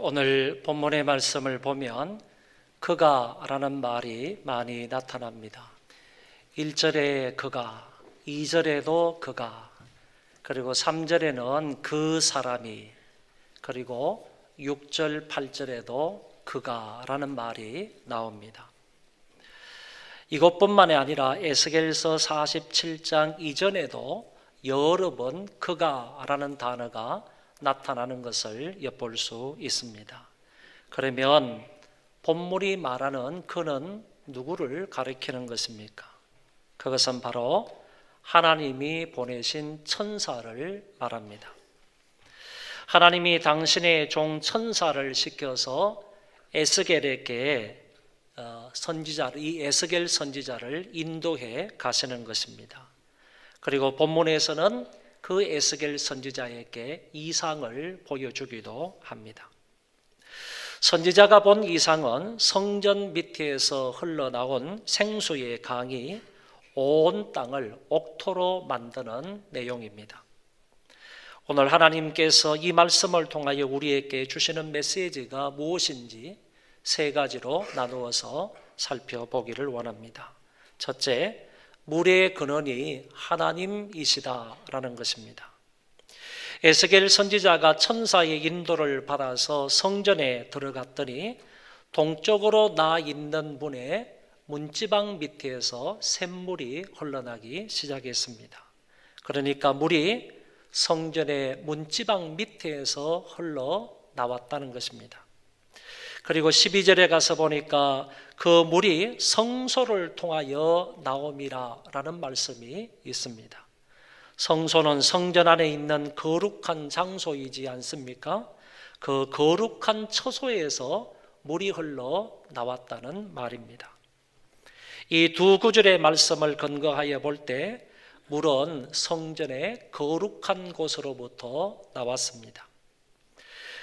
오늘 본문의 말씀을 보면 그가 라는 말이 많이 나타납니다. 1절에 그가, 2절에도 그가, 그리고 3절에는 그 사람이, 그리고 6절, 8절에도 그가 라는 말이 나옵니다. 이것뿐만이 아니라 에스겔서 47장 이전에도 여러 번 그가 라는 단어가 나타나는 것을 엿볼 수 있습니다. 그러면 본문이 말하는 그는 누구를 가리키는 것입니까? 그것은 바로 하나님이 보내신 천사를 말합니다. 하나님이 당신의 종 천사를 시켜서 에스겔에게 이 에스겔 선지자를 인도해 가시는 것입니다. 그리고 본문에서는 그 에스겔 선지자에게 이상을 보여주기도 합니다. 선지자가 본 이상은 성전 밑에서 흘러나온 생수의 강이 온 땅을 옥토로 만드는 내용입니다. 오늘 하나님께서 이 말씀을 통하여 우리에게 주시는 메시지가 무엇인지 세 가지로 나누어서 살펴보기를 원합니다. 첫째, 물의 근원이 하나님이시다라는 것입니다. 에스겔 선지자가 천사의 인도를 받아서 성전에 들어갔더니 동쪽으로 나 있는 문에 문지방 밑에서 샘물이 흘러나기 시작했습니다. 그러니까 물이 성전의 문지방 밑에서 흘러나왔다는 것입니다. 그리고 12절에 가서 보니까 그 물이 성소를 통하여 나옴이라 라는 말씀이 있습니다. 성소는 성전 안에 있는 거룩한 장소이지 않습니까? 그 거룩한 처소에서 물이 흘러 나왔다는 말입니다. 이 두 구절의 말씀을 근거하여 볼 때 물은 성전의 거룩한 곳으로부터 나왔습니다.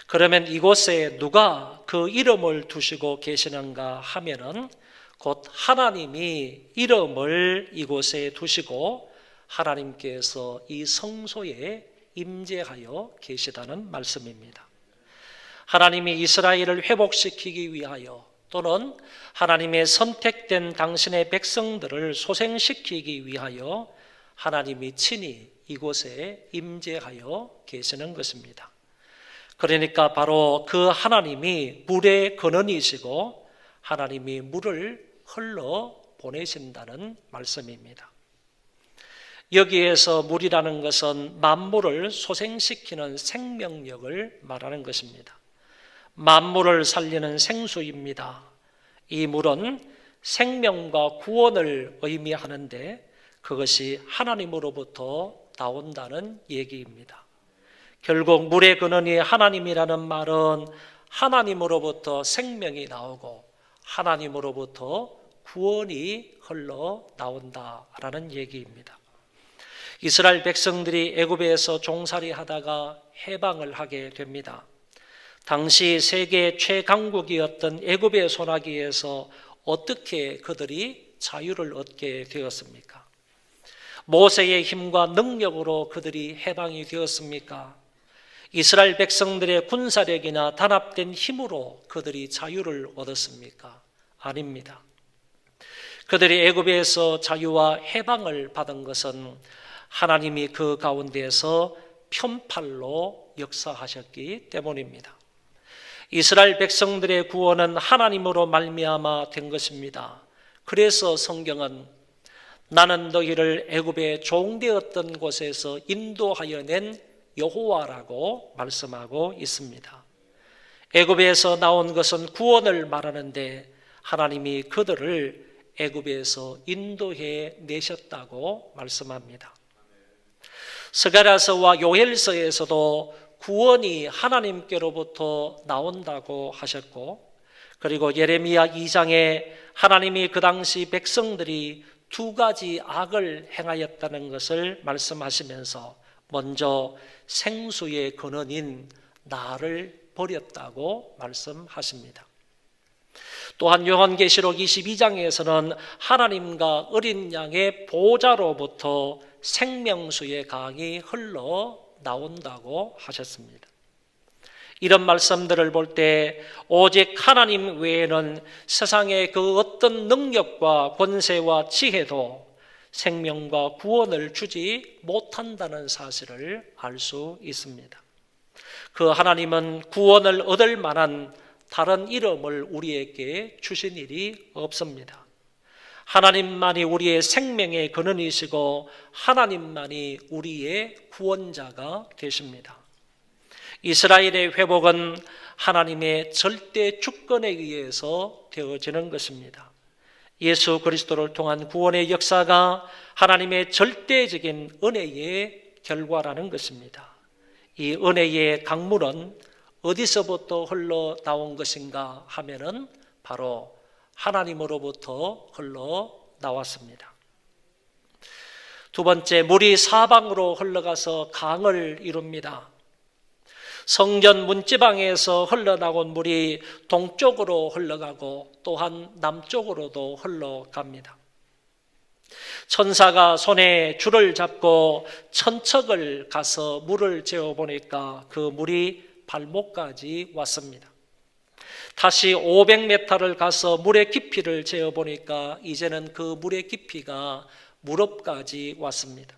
그러면 이곳에 누가 그 이름을 두시고 계시는가 하면은 곧 하나님이 이름을 이곳에 두시고 하나님께서 이 성소에 임재하여 계시다는 말씀입니다. 하나님이 이스라엘을 회복시키기 위하여 또는 하나님의 선택된 당신의 백성들을 소생시키기 위하여 하나님이 친히 이곳에 임재하여 계시는 것입니다. 그러니까 바로 그 하나님이 물의 근원이시고 하나님이 물을 흘러 보내신다는 말씀입니다. 여기에서 물이라는 것은 만물을 소생시키는 생명력을 말하는 것입니다. 만물을 살리는 생수입니다. 이 물은 생명과 구원을 의미하는데 그것이 하나님으로부터 나온다는 얘기입니다. 결국 물의 근원이 하나님이라는 말은 하나님으로부터 생명이 나오고 하나님으로부터 구원이 흘러나온다라는 얘기입니다. 이스라엘 백성들이 애굽에서 종살이 하다가 해방을 하게 됩니다. 당시 세계 최강국이었던 애굽의 소나기에서 어떻게 그들이 자유를 얻게 되었습니까? 모세의 힘과 능력으로 그들이 해방이 되었습니까? 이스라엘 백성들의 군사력이나 단합된 힘으로 그들이 자유를 얻었습니까? 아닙니다. 그들이 애굽에서 자유와 해방을 받은 것은 하나님이 그 가운데에서 편팔로 역사하셨기 때문입니다. 이스라엘 백성들의 구원은 하나님으로 말미암아 된 것입니다. 그래서 성경은 나는 너희를 애굽에 종되었던 곳에서 인도하여 낸 여호와라고 말씀하고 있습니다. 애굽에서 나온 것은 구원을 말하는데 하나님이 그들을 애굽에서 인도해 내셨다고 말씀합니다. 스가랴서와 요엘서에서도 구원이 하나님께로부터 나온다고 하셨고, 그리고 예레미야 2장에 하나님이 그 당시 백성들이 두 가지 악을 행하였다는 것을 말씀하시면서 먼저 생수의 근원인 나를 버렸다고 말씀하십니다. 또한 요한계시록 22장에서는 하나님과 어린 양의 보좌로부터 생명수의 강이 흘러 나온다고 하셨습니다. 이런 말씀들을 볼 때 오직 하나님 외에는 세상의 그 어떤 능력과 권세와 지혜도 생명과 구원을 주지 못한다는 사실을 알 수 있습니다. 그 하나님은 구원을 얻을 만한 다른 이름을 우리에게 주신 일이 없습니다. 하나님만이 우리의 생명의 근원이시고 하나님만이 우리의 구원자가 되십니다. 이스라엘의 회복은 하나님의 절대 주권에 의해서 되어지는 것입니다. 예수 그리스도를 통한 구원의 역사가 하나님의 절대적인 은혜의 결과라는 것입니다. 이 은혜의 강물은 어디서부터 흘러나온 것인가 하면은 바로 하나님으로부터 흘러나왔습니다. 두 번째, 물이 사방으로 흘러가서 강을 이룹니다. 성전 문지방에서 흘러나온 물이 동쪽으로 흘러가고 또한 남쪽으로도 흘러갑니다. 천사가 손에 줄을 잡고 천척을 가서 물을 재어보니까 그 물이 발목까지 왔습니다. 다시 500m를 가서 물의 깊이를 재어보니까 이제는 그 물의 깊이가 무릎까지 왔습니다.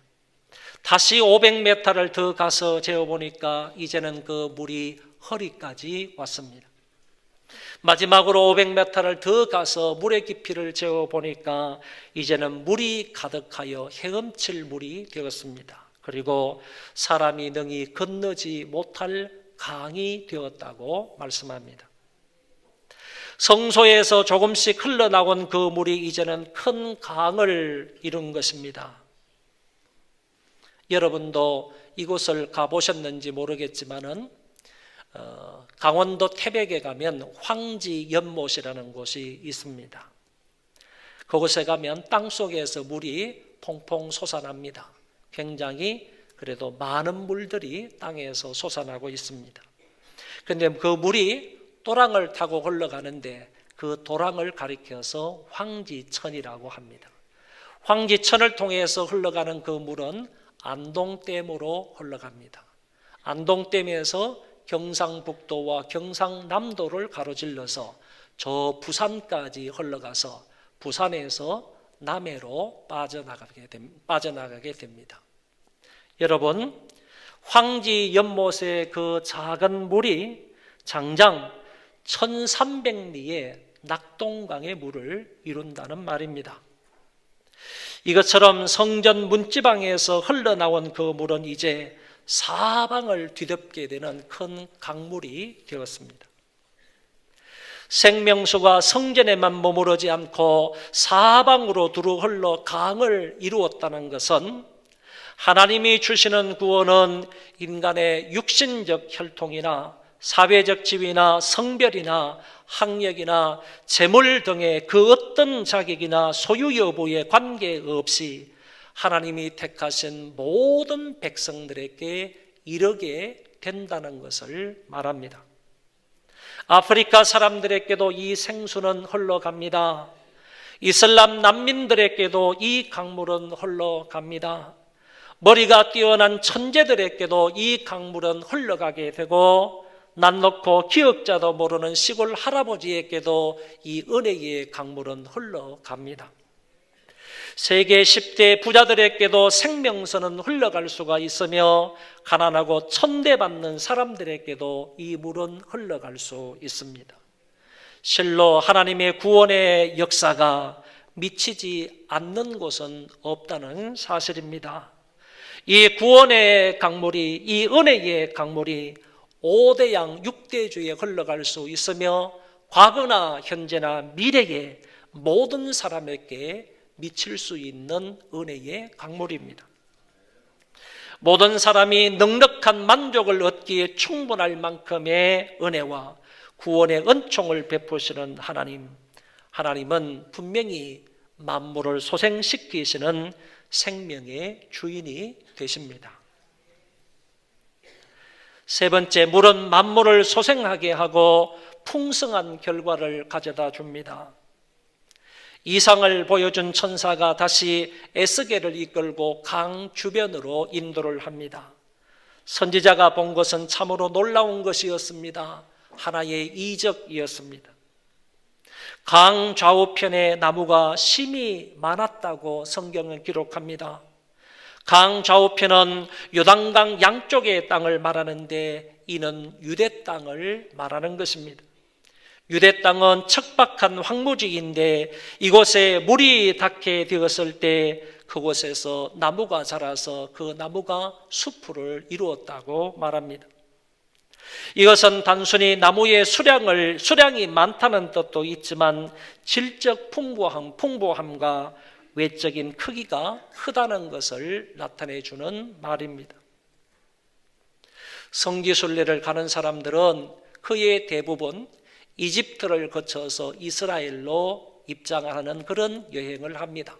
다시 500m를 더 가서 재어보니까 이제는 그 물이 허리까지 왔습니다. 마지막으로 500m를 더 가서 물의 깊이를 재어보니까 이제는 물이 가득하여 헤엄칠 물이 되었습니다. 그리고 사람이 능히 건너지 못할 강이 되었다고 말씀합니다. 성소에서 조금씩 흘러나온 그 물이 이제는 큰 강을 이룬 것입니다. 여러분도 이곳을 가보셨는지 모르겠지만은 강원도 태백에 가면 황지연못이라는 곳이 있습니다. 그곳에 가면 땅속에서 물이 퐁퐁 솟아납니다. 굉장히 그래도 많은 물들이 땅에서 솟아나고 있습니다. 그런데 그 물이 도랑을 타고 흘러가는데 그 도랑을 가리켜서 황지천이라고 합니다. 황지천을 통해서 흘러가는 그 물은 안동댐으로 흘러갑니다. 안동댐에서 경상북도와 경상남도를 가로질러서 저 부산까지 흘러가서 부산에서 남해로 빠져나가게 됩니다. 여러분, 황지연못의 그 작은 물이 장장 1300리의 낙동강의 물을 이룬다는 말입니다. 이것처럼 성전 문지방에서 흘러나온 그 물은 이제 사방을 뒤덮게 되는 큰 강물이 되었습니다. 생명수가 성전에만 머무르지 않고 사방으로 두루 흘러 강을 이루었다는 것은 하나님이 주시는 구원은 인간의 육신적 혈통이나 사회적 지위나 성별이나 학력이나 재물 등의 그 어떤 자격이나 소유 여부에 관계없이 하나님이 택하신 모든 백성들에게 이르게 된다는 것을 말합니다. 아프리카 사람들에게도 이 생수는 흘러갑니다. 이슬람 난민들에게도 이 강물은 흘러갑니다. 머리가 뛰어난 천재들에게도 이 강물은 흘러가게 되고 난 놓고 기억자도 모르는 시골 할아버지에게도 이 은혜의 강물은 흘러갑니다. 세계 10대 부자들에게도 생명수는 흘러갈 수가 있으며 가난하고 천대받는 사람들에게도 이 물은 흘러갈 수 있습니다. 실로 하나님의 구원의 역사가 미치지 않는 곳은 없다는 사실입니다. 이 구원의 강물이, 이 은혜의 강물이 5대양 6대주에 흘러갈 수 있으며 과거나 현재나 미래에 모든 사람에게 미칠 수 있는 은혜의 강물입니다. 모든 사람이 넉넉한 만족을 얻기에 충분할 만큼의 은혜와 구원의 은총을 베푸시는 하나님은 분명히 만물을 소생시키시는 생명의 주인이 되십니다. 세 번째, 물은 만물을 소생하게 하고 풍성한 결과를 가져다 줍니다. 이상을 보여준 천사가 다시 에스겔을 이끌고 강 주변으로 인도를 합니다. 선지자가 본 것은 참으로 놀라운 것이었습니다. 하나의 이적이었습니다. 강 좌우편에 나무가 심이 많았다고 성경은 기록합니다. 강 좌우편은 요단강 양쪽의 땅을 말하는데 이는 유대 땅을 말하는 것입니다. 유대 땅은 척박한 황무지인데 이곳에 물이 닿게 되었을 때 그곳에서 나무가 자라서 그 나무가 숲을 이루었다고 말합니다. 이것은 단순히 나무의 수량이 많다는 뜻도 있지만 질적 풍부함과 외적인 크기가 크다는 것을 나타내 주는 말입니다. 성지순례를 가는 사람들은 그의 대부분 이집트를 거쳐서 이스라엘로 입장하는 그런 여행을 합니다.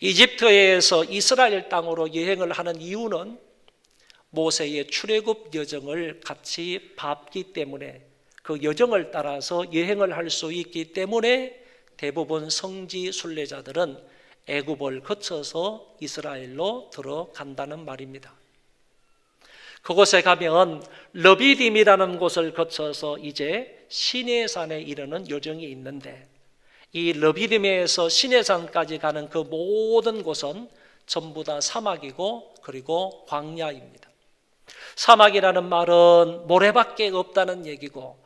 이집트에서 이스라엘 땅으로 여행을 하는 이유는 모세의 출애굽 여정을 같이 밟기 때문에, 그 여정을 따라서 여행을 할 수 있기 때문에 대부분 성지 순례자들은 애굽을 거쳐서 이스라엘로 들어간다는 말입니다. 그곳에 가면 르비딤이라는 곳을 거쳐서 이제 시내산에 이르는 여정이 있는데, 이 르비딤에서 시내산까지 가는 그 모든 곳은 전부 다 사막이고 그리고 광야입니다. 사막이라는 말은 모래밖에 없다는 얘기고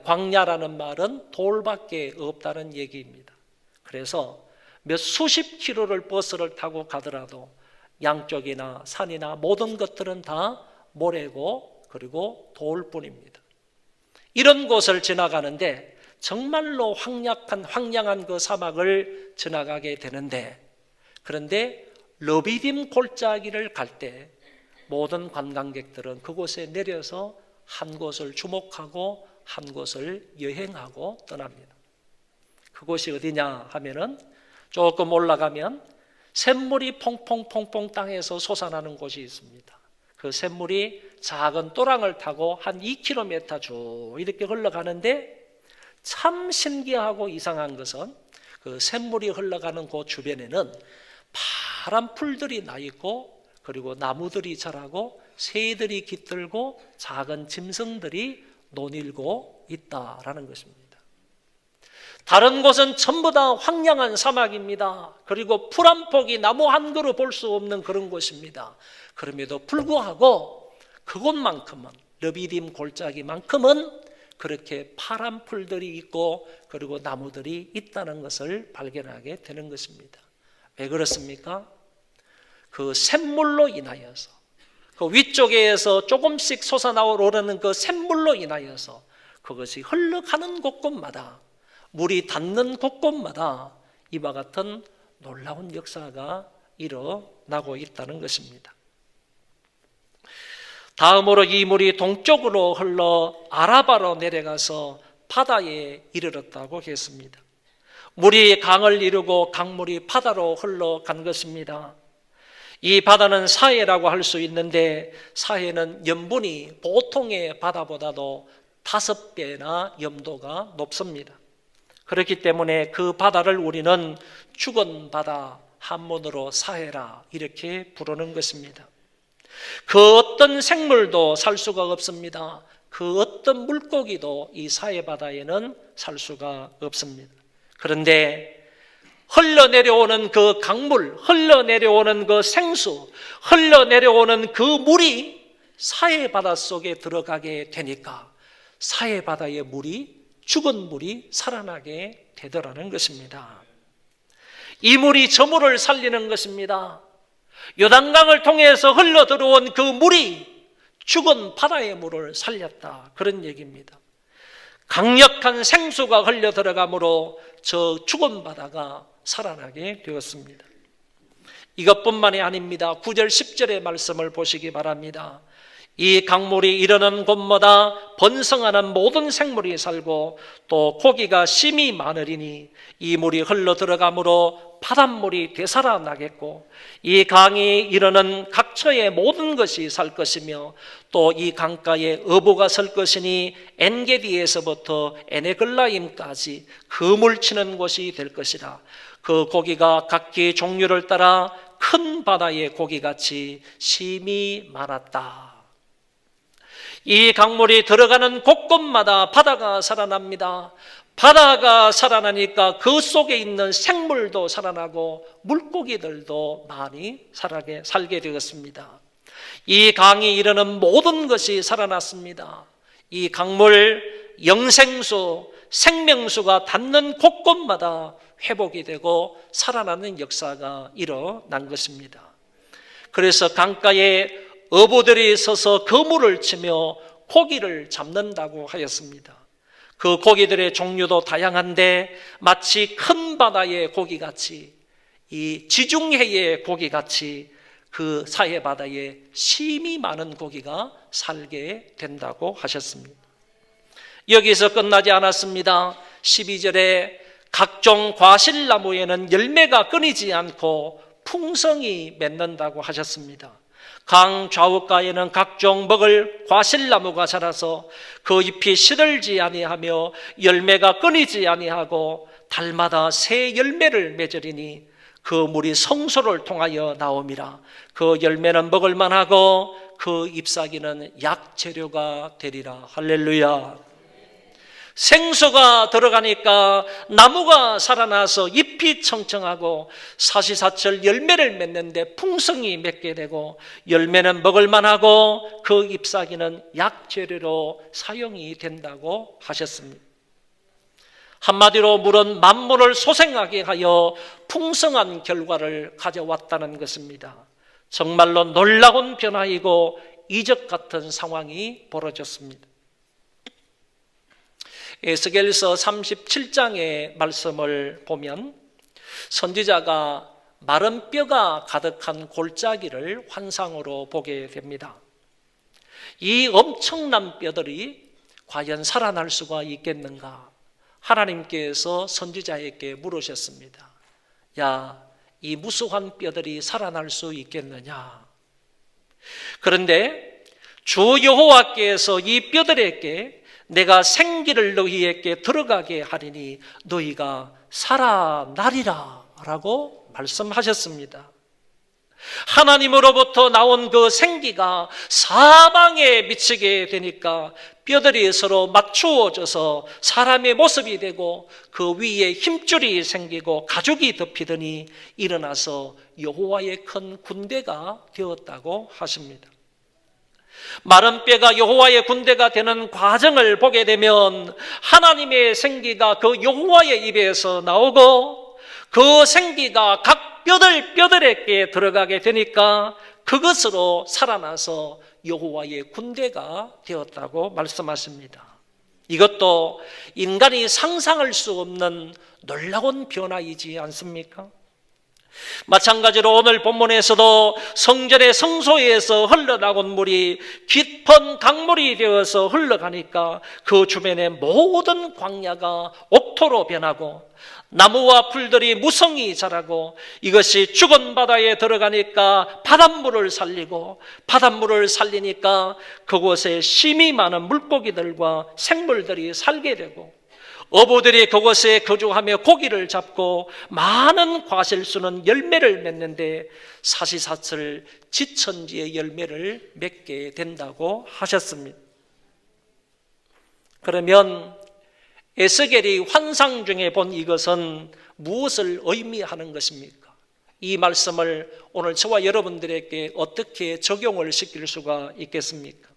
광야라는 말은 돌밖에 없다는 얘기입니다. 그래서 몇 수십 킬로를 버스를 타고 가더라도 양쪽이나 산이나 모든 것들은 다 모래고 그리고 돌뿐입니다. 이런 곳을 지나가는데 정말로 황량한 그 사막을 지나가게 되는데, 그런데 르비딤 골짜기를 갈 때 모든 관광객들은 그곳에 내려서 한 곳을 주목하고 한 곳을 여행하고 떠납니다. 그곳이 어디냐 하면은 조금 올라가면 샘물이 퐁퐁퐁퐁 땅에서 솟아나는 곳이 있습니다. 그 샘물이 작은 또랑을 타고 한 2km 쭉 이렇게 흘러가는데, 참 신기하고 이상한 것은 그 샘물이 흘러가는 그 주변에는 파란 풀들이 나 있고 그리고 나무들이 자라고 새들이 깃들고 작은 짐승들이 노닐고 있다라는 것입니다. 다른 곳은 전부 다 황량한 사막입니다. 그리고 풀 한 폭이 나무 한 그루 볼 수 없는 그런 곳입니다. 그럼에도 불구하고 그곳만큼은, 르비딤 골짜기만큼은 그렇게 파란 풀들이 있고 그리고 나무들이 있다는 것을 발견하게 되는 것입니다. 왜 그렇습니까? 그 샘물로 인하여서, 그 위쪽에서 조금씩 솟아나오르는 그 샘물로 인하여서 그것이 흘러가는 곳곳마다, 물이 닿는 곳곳마다 이와 같은 놀라운 역사가 일어나고 있다는 것입니다. 다음으로 이 물이 동쪽으로 흘러 아라바로 내려가서 바다에 이르렀다고 했습니다. 물이 강을 이루고 강물이 바다로 흘러간 것입니다. 이 바다는 사해라고 할 수 있는데, 사해는 염분이 보통의 바다보다도 5배나 염도가 높습니다. 그렇기 때문에 그 바다를 우리는 죽은 바다, 한문으로 사해라 이렇게 부르는 것입니다. 그 어떤 생물도 살 수가 없습니다. 그 어떤 물고기도 이 사해바다에는 살 수가 없습니다. 그런데 흘러내려오는 그 강물, 흘러내려오는 그 생수, 흘러내려오는 그 물이 사해바다 속에 들어가게 되니까 사해바다의 물이, 죽은 물이 살아나게 되더라는 것입니다. 이 물이 저 물을 살리는 것입니다. 요단강을 통해서 흘러 들어온 그 물이 죽은 바다의 물을 살렸다, 그런 얘기입니다. 강력한 생수가 흘러 들어가므로 저 죽은 바다가 살아나게 되었습니다. 이것뿐만이 아닙니다. 9절 10절의 말씀을 보시기 바랍니다. 이 강물이 이르는 곳마다 번성하는 모든 생물이 살고 또 고기가 심이 많으리니 이 물이 흘러 들어가므로 바닷물이 되살아나겠고 이 강이 이르는 각처의 모든 것이 살 것이며 또 이 강가에 어부가 설 것이니 엔게디에서부터 에네글라임까지 그물 치는 곳이 될 것이라. 그 고기가 각기 종류를 따라 큰 바다의 고기같이 심이 많았다. 이 강물이 들어가는 곳곳마다 바다가 살아납니다. 바다가 살아나니까 그 속에 있는 생물도 살아나고 물고기들도 많이 살게 되었습니다. 이 강이 이르는 모든 것이 살아났습니다. 이 강물, 영생수, 생명수가 닿는 곳곳마다 회복이 되고 살아나는 역사가 일어난 것입니다. 그래서 강가에 어부들이 서서 그물을 치며 고기를 잡는다고 하였습니다. 그 고기들의 종류도 다양한데 마치 큰 바다의 고기같이, 이 지중해의 고기같이 그 사해바다에 심이 많은 고기가 살게 된다고 하셨습니다. 여기서 끝나지 않았습니다. 12절에 각종 과실나무에는 열매가 끊이지 않고 풍성이 맺는다고 하셨습니다. 강 좌우가에는 각종 먹을 과실나무가 자라서 그 잎이 시들지 아니하며 열매가 끊이지 아니하고 달마다 새 열매를 맺으리니 그 물이 성소를 통하여 나옴이라. 그 열매는 먹을 만하고 그 잎사귀는 약재료가 되리라. 할렐루야. 생수가 들어가니까 나무가 살아나서 잎이 청청하고 사시사철 열매를 맺는데 풍성이 맺게 되고, 열매는 먹을 만하고 그 잎사귀는 약재료로 사용이 된다고 하셨습니다. 한마디로 물은 만물을 소생하게 하여 풍성한 결과를 가져왔다는 것입니다. 정말로 놀라운 변화이고 이적 같은 상황이 벌어졌습니다. 에스겔서 37장의 말씀을 보면 선지자가 마른 뼈가 가득한 골짜기를 환상으로 보게 됩니다. 이 엄청난 뼈들이 과연 살아날 수가 있겠는가? 하나님께서 선지자에게 물으셨습니다. 야, 이 무수한 뼈들이 살아날 수 있겠느냐? 그런데 주 여호와께서 이 뼈들에게 내가 생기를 너희에게 들어가게 하리니 너희가 살아나리라 라고 말씀하셨습니다. 하나님으로부터 나온 그 생기가 사방에 미치게 되니까 뼈들이 서로 맞추어져서 사람의 모습이 되고 그 위에 힘줄이 생기고 가죽이 덮이더니 일어나서 여호와의 큰 군대가 되었다고 하십니다. 마른 뼈가 여호와의 군대가 되는 과정을 보게 되면 하나님의 생기가 그 여호와의 입에서 나오고 그 생기가 각 뼈들에게 들어가게 되니까 그것으로 살아나서 여호와의 군대가 되었다고 말씀하십니다. 이것도 인간이 상상할 수 없는 놀라운 변화이지 않습니까? 마찬가지로 오늘 본문에서도 성전의 성소에서 흘러나온 물이 깊은 강물이 되어서 흘러가니까 그 주변의 모든 광야가 옥토로 변하고 나무와 풀들이 무성히 자라고, 이것이 죽은 바다에 들어가니까 바닷물을 살리고, 바닷물을 살리니까 그곳에 심이 많은 물고기들과 생물들이 살게 되고, 어부들이 그곳에 거주하며 고기를 잡고 많은 과실수는 열매를 맺는데 사시사철 지천지의 열매를 맺게 된다고 하셨습니다. 그러면 에스겔이 환상 중에 본 이것은 무엇을 의미하는 것입니까? 이 말씀을 오늘 저와 여러분들에게 어떻게 적용을 시킬 수가 있겠습니까?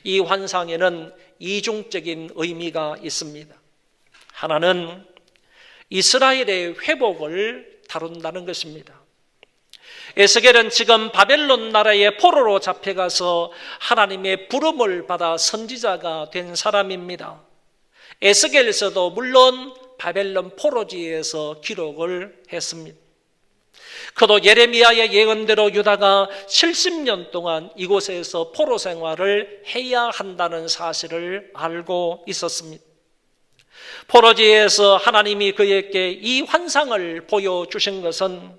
이 환상에는 이중적인 의미가 있습니다. 하나는 이스라엘의 회복을 다룬다는 것입니다. 에스겔은 지금 바벨론 나라의 포로로 잡혀가서 하나님의 부름을 받아 선지자가 된 사람입니다. 에스겔서도 물론 바벨론 포로지에서 기록을 했습니다. 그도 예레미야의 예언대로 유다가 70년 동안 이곳에서 포로 생활을 해야 한다는 사실을 알고 있었습니다. 포로지에서 하나님이 그에게 이 환상을 보여주신 것은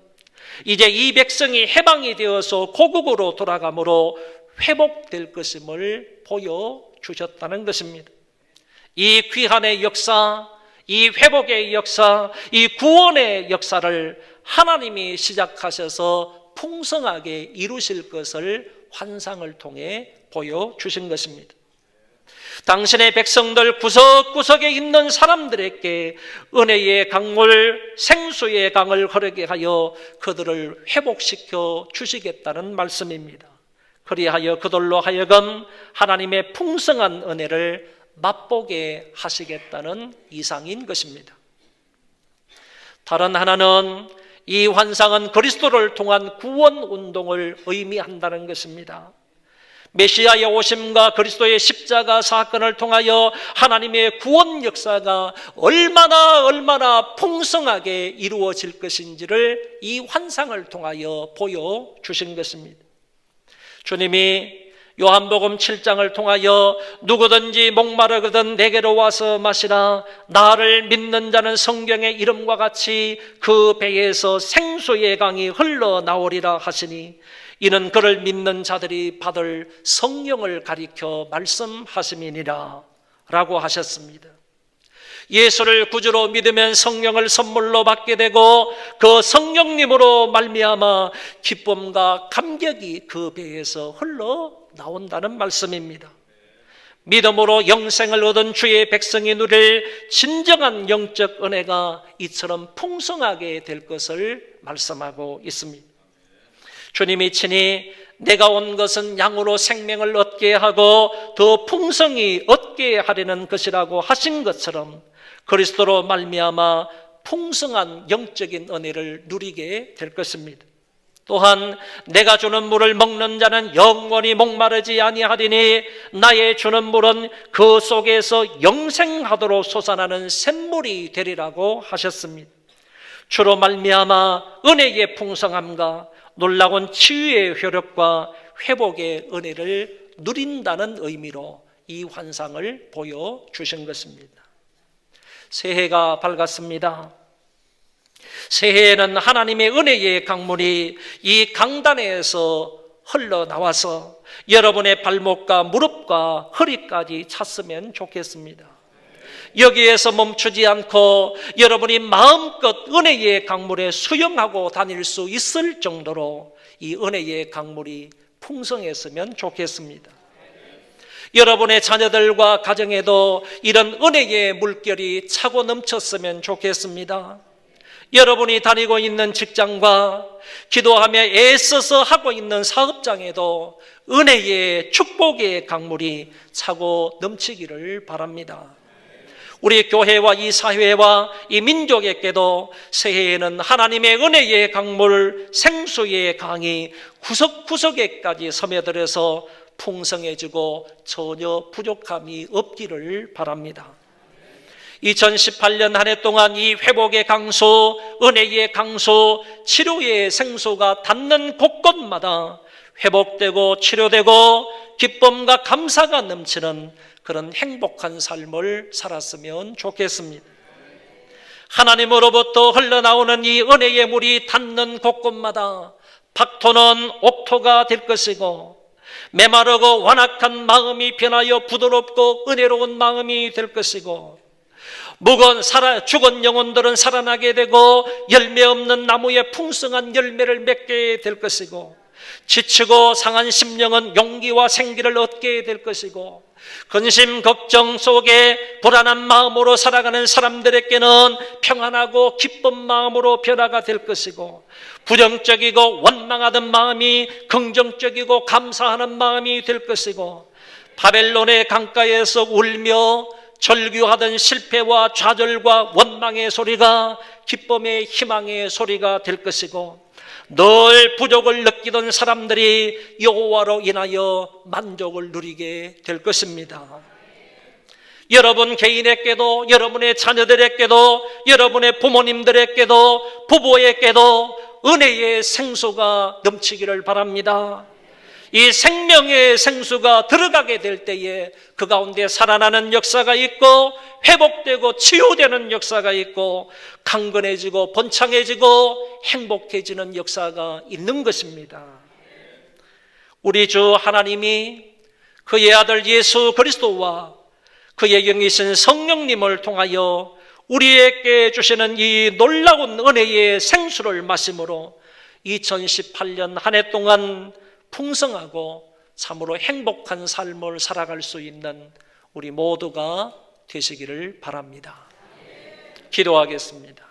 이제 이 백성이 해방이 되어서 고국으로 돌아가므로 회복될 것임을 보여주셨다는 것입니다. 이 귀환의 역사, 이 회복의 역사, 이 구원의 역사를 하나님이 시작하셔서 풍성하게 이루실 것을 환상을 통해 보여주신 것입니다. 당신의 백성들 구석구석에 있는 사람들에게 은혜의 강물, 생수의 강을 흐르게 하여 그들을 회복시켜 주시겠다는 말씀입니다. 그리하여 그들로 하여금 하나님의 풍성한 은혜를 맛보게 하시겠다는 이상인 것입니다. 다른 하나는 이 환상은 그리스도를 통한 구원 운동을 의미한다는 것입니다. 메시아의 오심과 그리스도의 십자가 사건을 통하여 하나님의 구원 역사가 얼마나 풍성하게 이루어질 것인지를 이 환상을 통하여 보여주신 것입니다. 주님이 요한복음 7장을 통하여 누구든지 목마르거든 내게로 와서 마시라, 나를 믿는 자는 성경의 이름과 같이 그 배에서 생수의 강이 흘러나오리라 하시니 이는 그를 믿는 자들이 받을 성령을 가리켜 말씀하심이니라 라고 하셨습니다. 예수를 구주로 믿으면 성령을 선물로 받게 되고 그 성령님으로 말미암아 기쁨과 감격이 그 배에서 흘러나온다는 말씀입니다. 믿음으로 영생을 얻은 주의 백성이 누릴 진정한 영적 은혜가 이처럼 풍성하게 될 것을 말씀하고 있습니다. 주님이 친히 내가 온 것은 양으로 생명을 얻게 하고 더 풍성히 얻게 하려는 것이라고 하신 것처럼 그리스도로 말미암아 풍성한 영적인 은혜를 누리게 될 것입니다. 또한 내가 주는 물을 먹는 자는 영원히 목마르지 아니하리니 나의 주는 물은 그 속에서 영생하도록 솟아나는 샘물이 되리라고 하셨습니다. 주로 말미암아 은혜의 풍성함과 놀라운 치유의 효력과 회복의 은혜를 누린다는 의미로 이 환상을 보여주신 것입니다. 새해가 밝았습니다. 새해에는 하나님의 은혜의 강물이 이 강단에서 흘러나와서 여러분의 발목과 무릎과 허리까지 찼으면 좋겠습니다. 여기에서 멈추지 않고 여러분이 마음껏 은혜의 강물에 수영하고 다닐 수 있을 정도로 이 은혜의 강물이 풍성했으면 좋겠습니다. 여러분의 자녀들과 가정에도 이런 은혜의 물결이 차고 넘쳤으면 좋겠습니다. 여러분이 다니고 있는 직장과 기도하며 애써서 하고 있는 사업장에도 은혜의 축복의 강물이 차고 넘치기를 바랍니다. 우리 교회와 이 사회와 이 민족에게도 새해에는 하나님의 은혜의 강물, 생수의 강이 구석구석에까지 스며들어서 풍성해지고 전혀 부족함이 없기를 바랍니다. 2018년 한 해 동안 이 회복의 강수, 은혜의 강수, 치료의 생수가 닿는 곳곳마다 회복되고 치료되고 기쁨과 감사가 넘치는 그런 행복한 삶을 살았으면 좋겠습니다. 하나님으로부터 흘러나오는 이 은혜의 물이 닿는 곳곳마다 박토는 옥토가 될 것이고 메마르고 완악한 마음이 변하여 부드럽고 은혜로운 마음이 될 것이고 죽은 영혼들은 살아나게 되고 열매 없는 나무에 풍성한 열매를 맺게 될 것이고 지치고 상한 심령은 용기와 생기를 얻게 될 것이고 근심 걱정 속에 불안한 마음으로 살아가는 사람들에게는 평안하고 기쁜 마음으로 변화가 될 것이고 부정적이고 원망하던 마음이 긍정적이고 감사하는 마음이 될 것이고 바벨론의 강가에서 울며 절규하던 실패와 좌절과 원망의 소리가 기쁨의 희망의 소리가 될 것이고 늘 부족을 느끼던 사람들이 여호와로 인하여 만족을 누리게 될 것입니다. 여러분 개인에게도 여러분의 자녀들에게도 여러분의 부모님들에게도 부부에게도 은혜의 생수가 넘치기를 바랍니다. 이 생명의 생수가 들어가게 될 때에 그 가운데 살아나는 역사가 있고 회복되고 치유되는 역사가 있고 강건해지고 번창해지고 행복해지는 역사가 있는 것입니다. 우리 주 하나님이 그의 아들 예수 그리스도와 그의 영이신 성령님을 통하여 우리에게 주시는 이 놀라운 은혜의 생수를 마심으로 2018년 한 해 동안 풍성하고 참으로 행복한 삶을 살아갈 수 있는 우리 모두가 되시기를 바랍니다. 기도하겠습니다.